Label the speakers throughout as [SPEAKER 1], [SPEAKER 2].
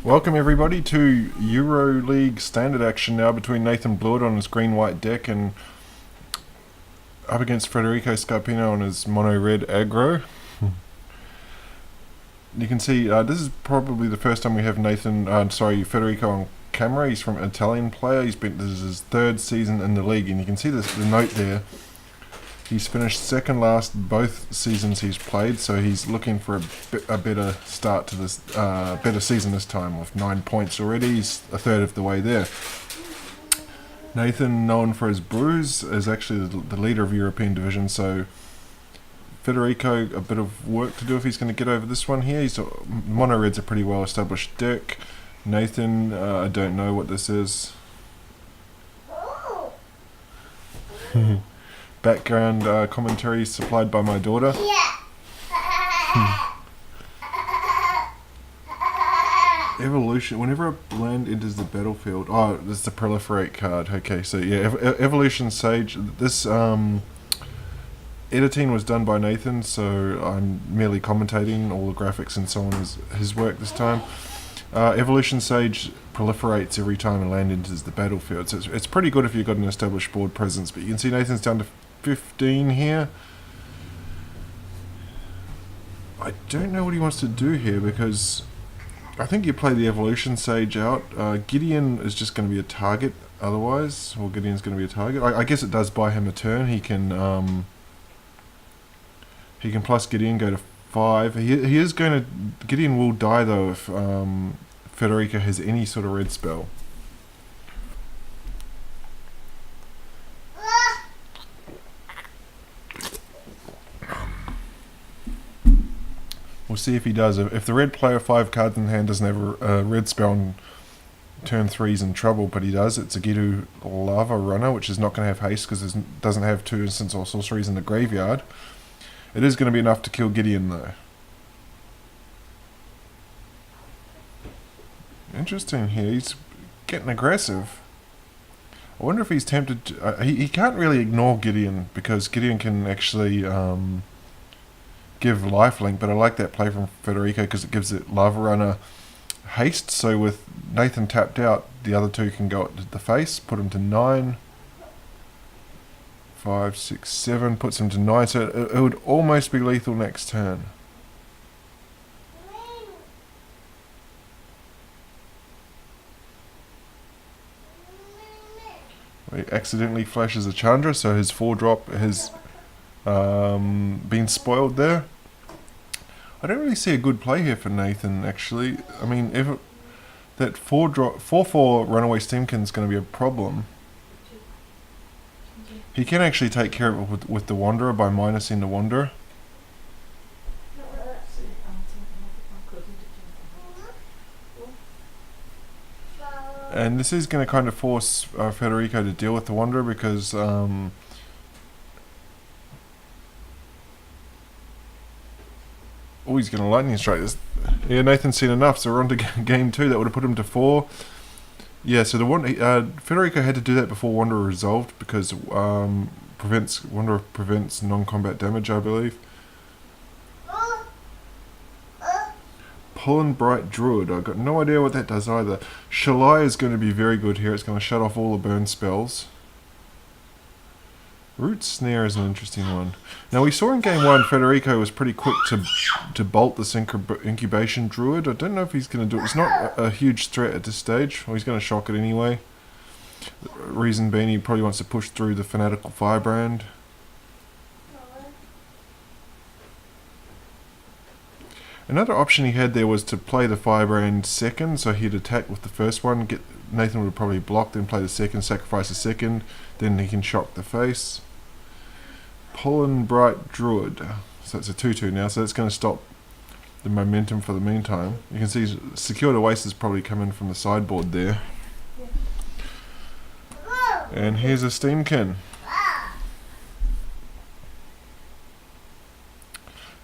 [SPEAKER 1] Welcome everybody to EuroLeague standard action now between Nathan Blewitt on his green-white deck and up against Federico Scarpino on his mono-red aggro. You can see this is probably the first time we have Federico on camera. He's from an Italian player. This is his third season in the league, and you can see the note there. He's finished second last both seasons he's played, so he's looking for a better start to this, better season this time with 9 points already. He's a third of the way there. Nathan, known for his brews, is actually the leader of European division, so Federico, a bit of work to do if he's going to get over this one here. Mono Red's a pretty well established deck. Nathan, I don't know what this is. Background commentary supplied by my daughter. Evolution. Whenever a land enters the battlefield, oh, this is the proliferate card. Okay, so yeah, Evolution Sage. This editing was done by Nathan, so I'm merely commentating. All the graphics and so on is his work this time. Evolution Sage proliferates every time a land enters the battlefield, so it's pretty good if you've got an established board presence. But you can see Nathan's down to 15 here. I don't know what he wants to do here, because I think you play the Evolution Sage out. Gideon is just going to be a target otherwise, or Gideon's going to be a target. I guess it does buy him a turn. He can plus Gideon, go to 5. He is going to... Gideon will die though if Federico has any sort of red spell. We'll see if he does. If the red player 5 cards in hand doesn't have a red spell on turn 3, he's in trouble, but he does. It's a Gidu Lava Runner, which is not going to have haste because it doesn't have 2 instants or sorceries in the graveyard. It is going to be enough to kill Gideon though. Interesting here. He's getting aggressive. I wonder if he's tempted to... he can't really ignore Gideon because Gideon can actually give lifelink, but I like that play from Federico because it gives it Lava Runner haste. So with Nathan tapped out, the other 2 can go at the face, put him to 9. 5, 6, 7, puts him to 9, so it would almost be lethal next turn. He accidentally flashes a Chandra, so his 4-drop has been spoiled there. I don't really see a good play here for Nathan, actually. I mean, if that 4/4 Runaway Steamkin is going to be a problem. He can actually take care of it with the Wanderer by minusing the Wanderer. And this is going to kind of force Federico to deal with the Wanderer because oh, he's going to lightning strike this. Yeah, Nathan's seen enough, so we're on to game 2. That would have put him to 4. Yeah, so Federico had to do that before Wanderer resolved because Wanderer prevents non-combat damage, I believe. Pollen Bright Druid. I've got no idea what that does either. Shalai is going to be very good here. It's going to shut off all the burn spells. Root Snare is an interesting one. Now we saw in game 1 Federico was pretty quick to bolt this Incubation Druid. I don't know if he's going to do it. It's not a huge threat at this stage. Well, he's going to shock it anyway. Reason being he probably wants to push through the Fanatical Firebrand. Another option he had there was to play the Firebrand second, so he'd attack with the first one. Nathan would probably block, then play the second, sacrifice the second, then he can shock the face. Pollen Bright Druid. So it's a 2/2 now, so that's going to stop the momentum for the meantime. You can see Secured Oasis probably coming from the sideboard there. And here's a Steamkin.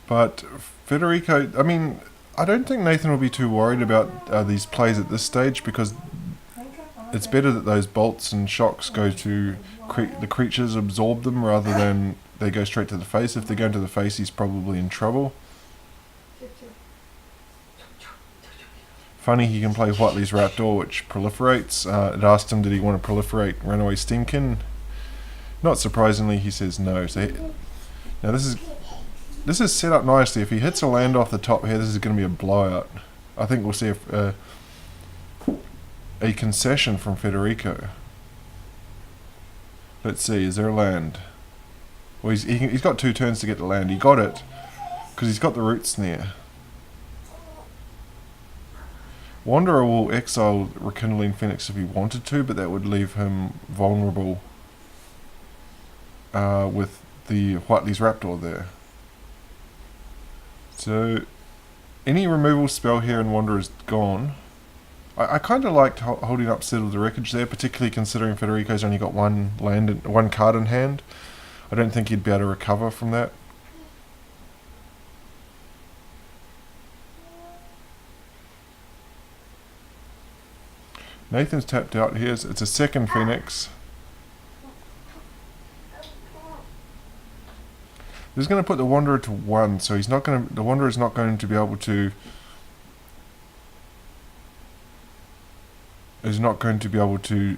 [SPEAKER 1] But Federico, I mean, I don't think Nathan will be too worried about these plays at this stage because it's better that those bolts and shocks go to the creatures, absorb them, rather than they go straight to the face. If they go into the face, he's probably in trouble. Funny he can play Whiteley's Raptor, which proliferates. It asked him did he want to proliferate Runaway Steamkin. Not surprisingly, he says no. So now this is set up nicely. If he hits a land off the top here, this is going to be a blowout. I think we'll see a concession from Federico. Let's see, is there a land? Well, he's got 2 turns to get the land. He got it because he's got the root snare. Wanderer will exile Rekindling Phoenix if he wanted to, but that would leave him vulnerable with the Whiteley's Raptor there. So any removal spell here in Wanderer is gone. I kind of liked holding up Settle the Wreckage there, particularly considering Federico's only got one card in hand. I don't think he'd be able to recover from that. Nathan's tapped out here. It's a second Phoenix. This is going to put the Wanderer to 1, so the Wanderer is not going to be able to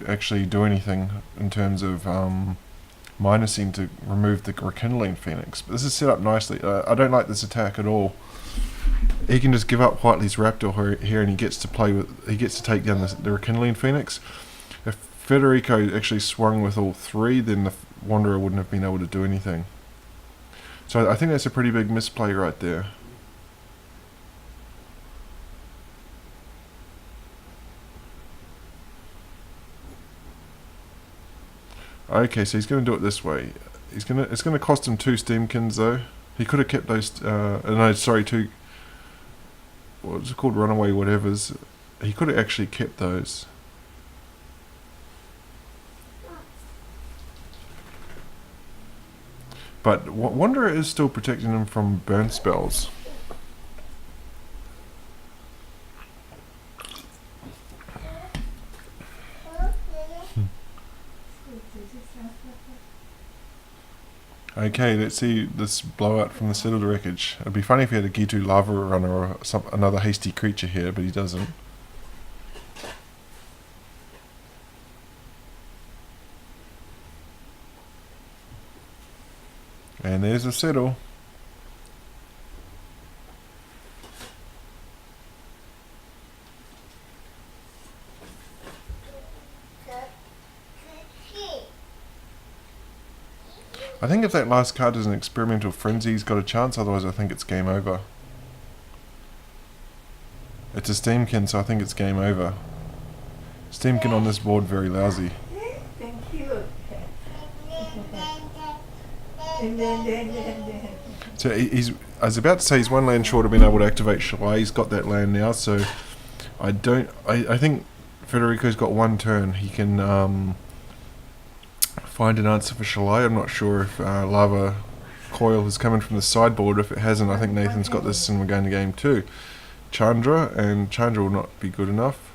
[SPEAKER 1] actually do anything in terms of minusing to remove the Rekindling Phoenix. But this is set up nicely. I don't like this attack at all. He can just give up Whiteley's Raptor here, and he gets to take down the Rekindling Phoenix. If Federico actually swung with all 3, then the Wanderer wouldn't have been able to do anything. So I think that's a pretty big misplay right there. Okay, so he's going to do it this way. It's going to cost him 2 Steamkins though. He could have kept those. No, sorry, 2. What's it called? Runaway whatevers. He could have actually kept those. But Wanderer is still protecting him from burn spells. Okay, let's see this blowout from the Settled Wreckage. It'd be funny if he had a Gitu Lava Runner or another hasty creature here, but he doesn't. And there's a settle. I think if that last card is an Experimental Frenzy, he's got a chance, otherwise I think it's game over. It's a Steamkin, so I think it's game over. Steamkin on this board, very lousy.
[SPEAKER 2] Thank you.
[SPEAKER 1] So I was about to say he's 1 land short of being able to activate Shalai. He's got that land now, so I think Federico's got 1 turn. He can find an answer for Shalai. I'm not sure if Lava Coil is coming from the sideboard. If it hasn't, I think Nathan's got this and we're going to game 2. Chandra, and Chandra will not be good enough.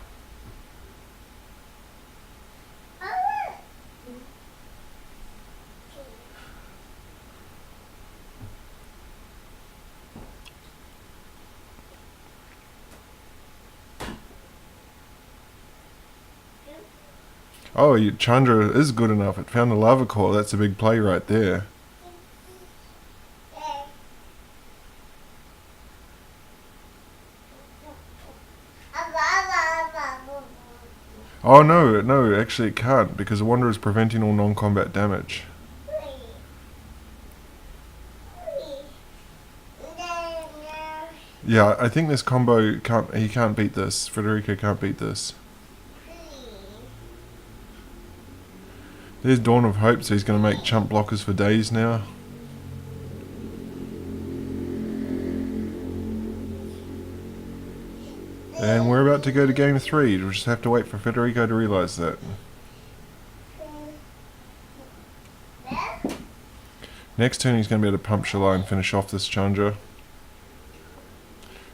[SPEAKER 1] Oh, Chandra is good enough. It found the Lava Coil. That's a big play right there. Oh no, actually it can't, because the Wanderer is preventing all non-combat damage. Yeah, I think this combo he can't beat this. Federico can't beat this. There's Dawn of Hope, so he's going to make chump blockers for days now. And we're about to go to game 3. We'll just have to wait for Federico to realise that. Next turn he's going to be able to pump Shalai and finish off this Chandra.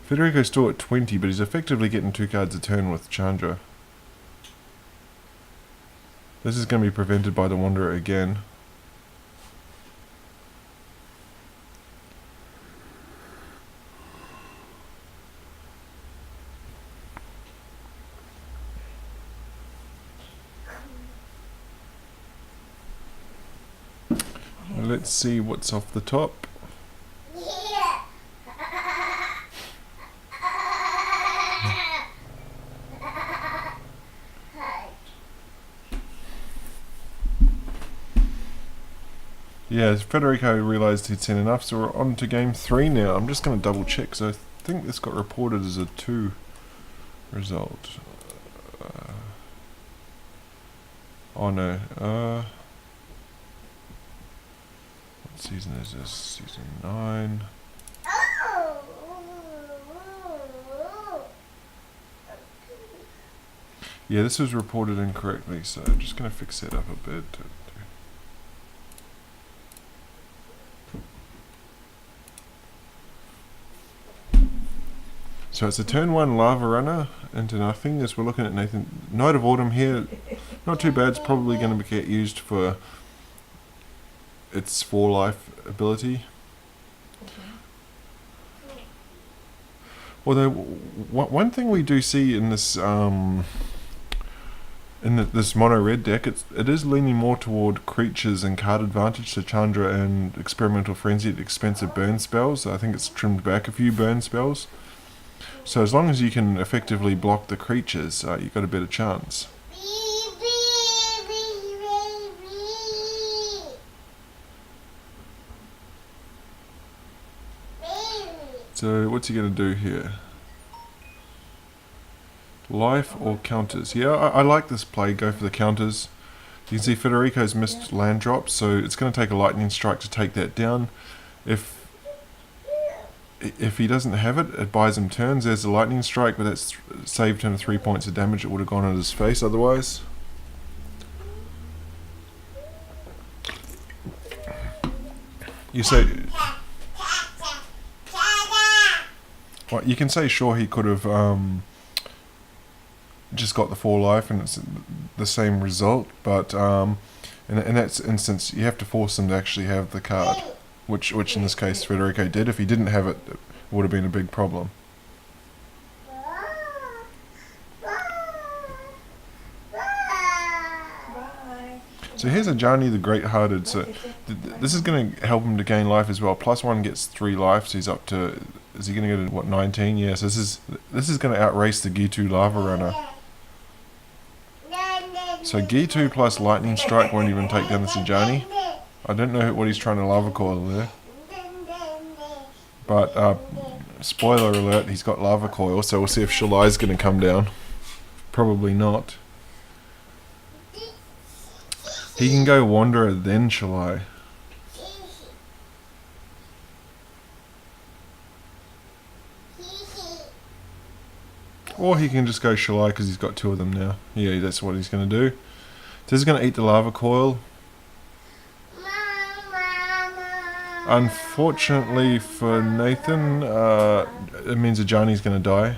[SPEAKER 1] Federico's still at 20, but he's effectively getting 2 cards a turn with Chandra. This is going to be prevented by the Wanderer again. Let's see what's off the top. Yeah, Federico realised he'd seen enough, so we're on to game 3 now. I'm just going to double check, so I think this got reported as a 2 result. Oh no, what season is this? Season 9. Yeah, this was reported incorrectly, so I'm just going to fix that up a bit. So it's a turn 1 lava runner into nothing as we're looking at Nathan. Knight of Autumn here, not too bad. It's probably going to get used for its 4 life ability. Although one thing we do see in this this mono red deck, it is leaning more toward creatures and card advantage. So Chandra and Experimental Frenzy at expensive burn spells. I think it's trimmed back a few burn spells. So as long as you can effectively block the creatures, you've got a better chance. So what's he going to do here? Life or counters? Yeah, I like this play. Go for the counters. You can see Federico's missed land drops, so it's going to take a lightning strike to take that down. If he doesn't have it, it buys him turns. There's a lightning strike, but that's saved him 3 points of damage. It would have gone on his face otherwise. You say, well, you can say sure he could have just got the 4 life and it's the same result, but in that instance you have to force him to actually have the card. Which in this case Federico did. If he didn't have it, it would have been a big problem. So here's a Ajani the Great-Hearted. So this is going to help him to gain life as well. +1 gets 3 life, so he's up to. Is he going to go to what, 19? Yes. Yeah, so this is going to outrace the Gitu Lava Runner. So Gitu plus Lightning Strike won't even take down the Ajani. I don't know what he's trying to lava coil there. But, spoiler alert, he's got lava coil, so we'll see if Shalai's going to come down. Probably not. He can go Wanderer, then Shalai. Or he can just go Shalai because he's got 2 of them now. Yeah, that's what he's going to do. This is going to eat the lava coil. Unfortunately for Nathan, it means Ajani's going to die.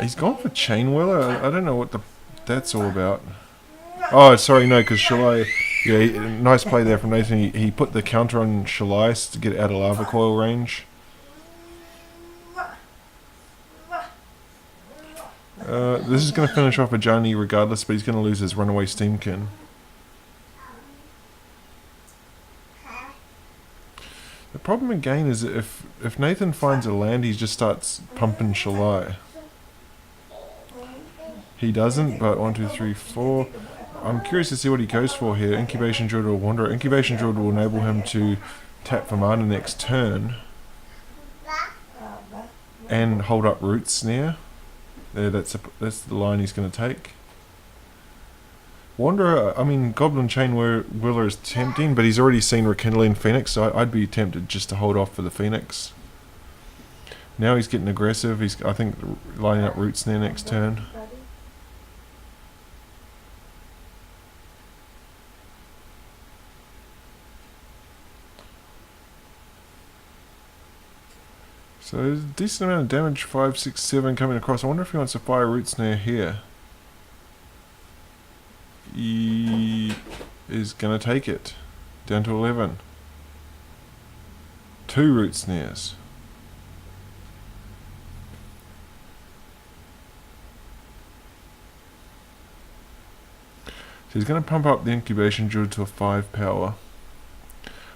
[SPEAKER 1] He's gone for Chain Whirler. I don't know what that's all about. Oh, sorry, no, because Shalai. Yeah, nice play there from Nathan. He put the counter on Shalai to get out of lava coil range. This is going to finish off Ajani regardless, but he's going to lose his Runaway Steamkin. The problem again is if Nathan finds a land, he just starts pumping Shalai. He doesn't, but 1, 2, 3, 4. I'm curious to see what he goes for here. Incubation Druid or Wanderer. Incubation Druid will enable him to tap for mana next turn and hold up Root Snare. There, that's the line he's going to take. Wanderer, I mean, Goblin Chain Whirler is tempting, but he's already seen Rekindling Phoenix, so I'd be tempted just to hold off for the Phoenix. Now he's getting aggressive. He's, I think, lining up Root Snare next turn. So there's a decent amount of damage, 5, 6, 7 coming across. I wonder if he wants to fire Root Snare here. He is going to take it. Down to 11. 2 Root Snares. So he's going to pump up the incubation drill to a 5 power.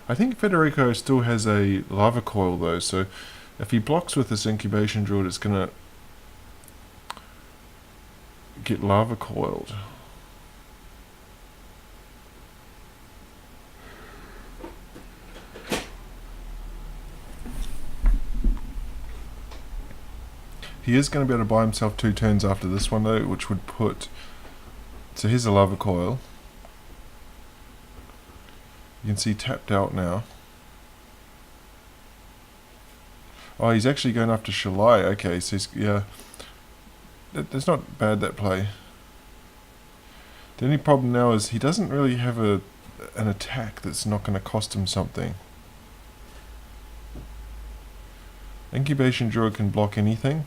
[SPEAKER 1] I think Federico still has a lava coil though, so if he blocks with this incubation drill, it's going to get lava coiled. He is going to be able to buy himself 2 turns after this one though, which would put... So here's a lava coil. You can see tapped out now. Oh, he's actually going after Shalai. Okay, so he's, yeah. That's not bad, that play. The only problem now is he doesn't really have an attack that's not going to cost him something. Incubation Druid can block anything.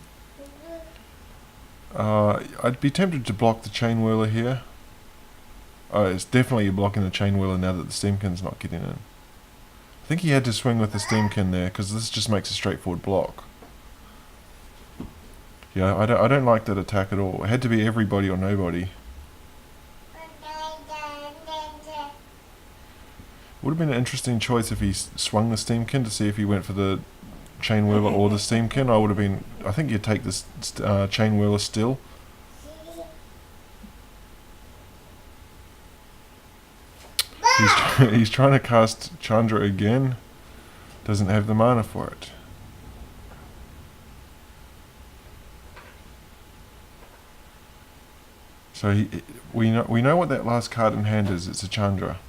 [SPEAKER 1] I'd be tempted to block the Chain Whirler here. Oh, it's definitely blocking the Chain Whirler now that the Steamkin's not getting in. I think he had to swing with the Steamkin there, because this just makes a straightforward block. Yeah, I don't like that attack at all. It had to be everybody or nobody. Would have been an interesting choice if he swung the Steamkin to see if he went for the Chain Whirler or the Steamkin. I think you'd take this Chain Whirler still. He's trying to cast Chandra again. Doesn't have the mana for it. So we know what that last card in hand is. It's a Chandra.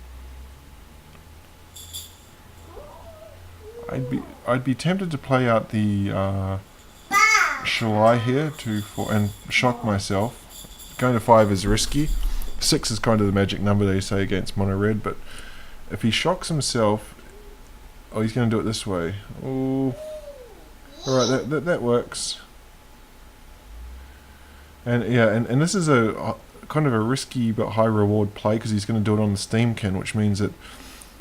[SPEAKER 1] I'd be tempted to play out the Shalai here and shock myself. Going to 5 is risky. 6 is kind of the magic number they say against mono red, but if he shocks himself, oh, he's going to do it this way. Oh, all right, that works. And yeah, and this is a kind of a risky but high reward play because he's going to do it on the Steamkin, which means that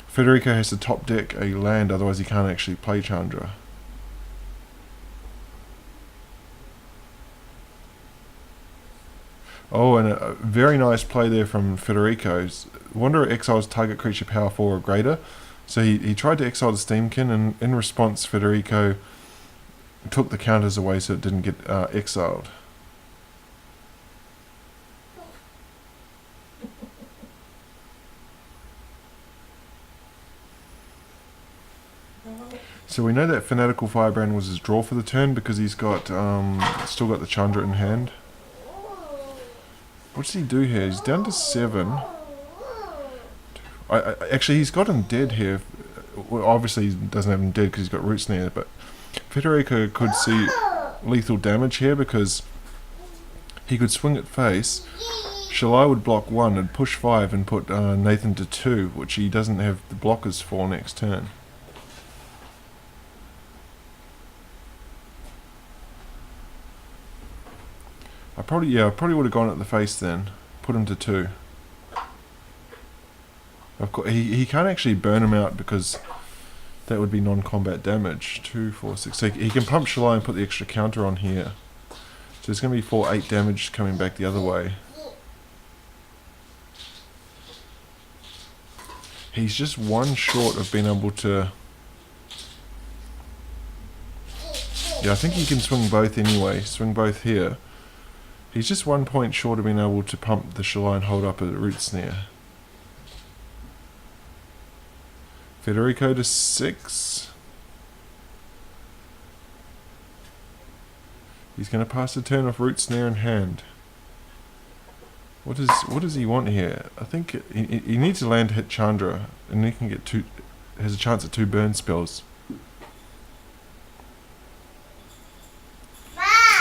[SPEAKER 1] Federico has to top deck a land, otherwise he can't actually play Chandra. Oh, and a very nice play there from Federico. Wanderer exiles target creature power 4 or greater. So he tried to exile the Steamkin, and in response Federico took the counters away so it didn't get exiled. So we know that Fanatical Firebrand was his draw for the turn because he's got still got the Chandra in hand. What does he do here? He's down to 7. Actually, he's got him dead here. Well, obviously, he doesn't have him dead because he's got Root Snare, but Federico could see lethal damage here because he could swing at face. Shalai would block 1 and push 5 and put Nathan to 2, which he doesn't have the blockers for next turn. I probably would have gone at the face then. Put him to 2. Of course, he can't actually burn him out because that would be non-combat damage. 2, 4, 6. So he can pump Shalai and put the extra counter on here. So it's going to be 4, 8 damage coming back the other way. He's just 1 short of being able to... Yeah, I think he can swing both anyway. Swing both here. He's just 1 point short of being able to pump the Shalai and hold up a Root Snare. Federico to 6. He's going to pass the turn off Root Snare in hand. What does he want here? I think he needs a land to hit Chandra, and he can get 2. Has a chance at 2 burn spells.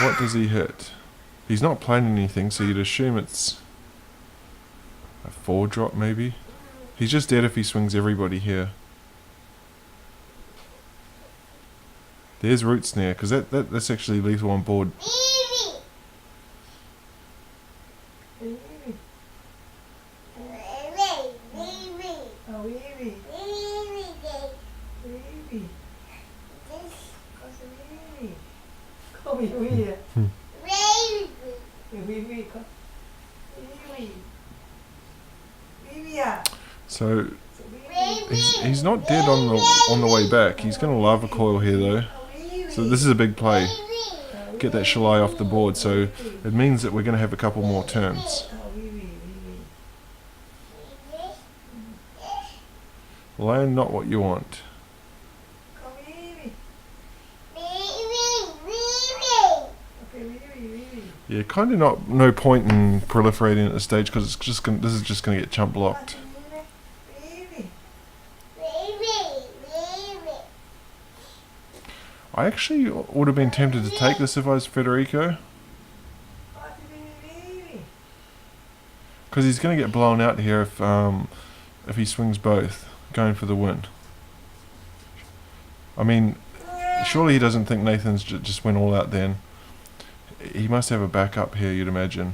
[SPEAKER 1] What does he hit? He's not playing anything, so you'd assume it's a 4 drop maybe. He's just dead if he swings everybody here. There's Root Snare, because that's actually lethal on board. So he's not dead on the way back. He's going to lava coil here though. So this is a big play. Get that Shalai off the board. So it means that we're going to have a couple more turns. Land not what you want. Yeah, kind of no point in proliferating at this stage because it's just this is just going to get chump blocked. I actually would have been tempted to take this if I was Federico, because he's going to get blown out here if he swings both, going for the win. I mean, surely he doesn't think Nathan's just went all out then. He must have a backup here, you'd imagine.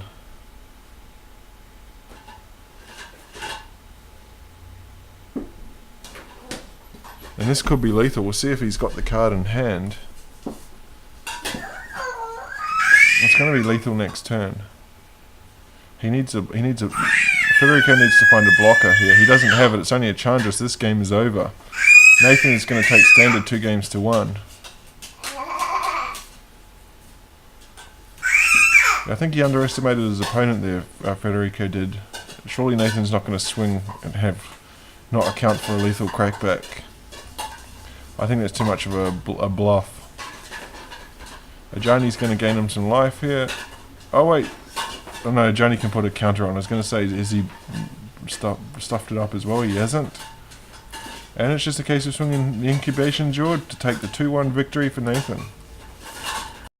[SPEAKER 1] And this could be lethal. We'll see if he's got the card in hand. It's going to be lethal next turn. Federico needs to find a blocker here. He doesn't have it. It's only a Chandra, so this game is over. Nathan is going to take standard 2-1. I think he underestimated his opponent there, Federico did. Surely Nathan's not going to swing and not account for a lethal crackback. I think that's too much of a bluff. Ajani's going to gain him some life here. Oh wait. Oh no, Ajani can put a counter on. I was going to say, has he stuffed it up as well? He hasn't. And it's just a case of swinging the incubation Jord to take the 2-1 victory for Nathan.